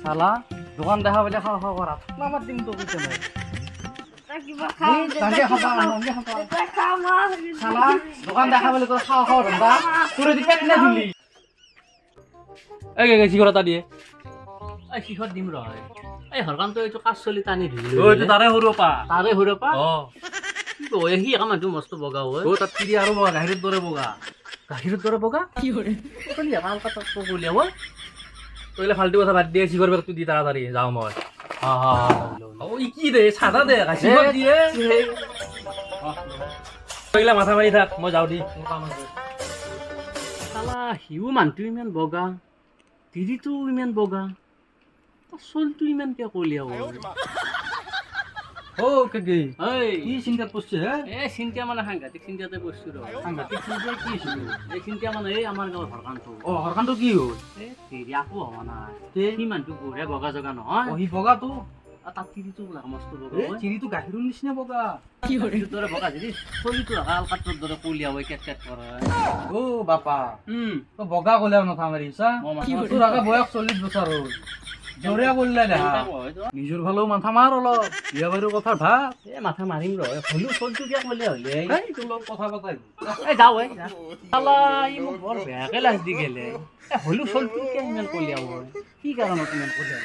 শালা দোকান দেখা বলে খাওয়া খাওয়া করা আমার দিন তো বুঝতে নাই শালা দোকান দেখা বলে তোর খাওয়া খাওয়া ধন্দা তোর দি পেট না দিলি এই কি করতা দিয়ে এই কিহত দিম রয় এই হৰকান তো এইটো কাজ চলি টানি দিলি ওই তো তারে হরো পা তাৰে হৰপা ও কি কয় সি আমাৰটো মস্ত বগা হয় ও তাত কিরি আরো বগা গাহিরের দরে বগা গাখীৰৰ দৰে বগা কি কৰে কলি আমাৰ কথা তো কলি হয় তোইলে ফালতু কথা বাদ দিয়ে সিগর তুই দি তাড়াতাড়ি যাও মই হা হা ও ই কি দে সাদা দে গাছি দিয়ে তোইলা মাথা মারি থাক মই যাও দি মোৰ কাম আছে শালা হিউ মানুহটো ইমান বগা তিৰিটো ইমান বগা চলটো ইমান কিয় কলিয়া হয় ও কেগে এই কি চিন্তা পড়ছে হে এই চিন্তা মানে সাংঘাতিক চিন্তাতে পড়ছো ৰ সাংঘাতিক চিন্তা কি ছিল এই চিন্তা মানে এই আমাৰ গাঁৱৰ হৰকানটো ও হরকান তো কি হল এই তিৰি আকৌ হোৱা নাই তে সি মানুহটো বঢ়িয়া বগা জগা নহয় ওহি বগা তো আৰু তাত তিৰিটো বোলা মস্ত বগা এ হয় চিৰি তো গাহিরুর নিচিনা বগা তিৰিটোৰ দৰে বগা যদি চলিটো আলকাটৰ দৰে কলিয়া হয় কেট কেট কৰে ও বাপা তো বগা কলে মাথা মারিছা তোর আগে বয়স 40 বছর হল জোরে বললে না নিজের ভালো মাথা মার হলো বিয়া বাড়ির কথা ভাব এই মাথা মাৰিম ৰ হলেও চলটো কিয় কলে হলে এই তোর লগ কথা কথাই এই যাওঁ এই শালা ই মোক বৰ বেয়াকে লাজ দি গেলে হলেও চলটো কিয় ইমান কলিয়া হয় কি কাৰণত ইমান কলিয়া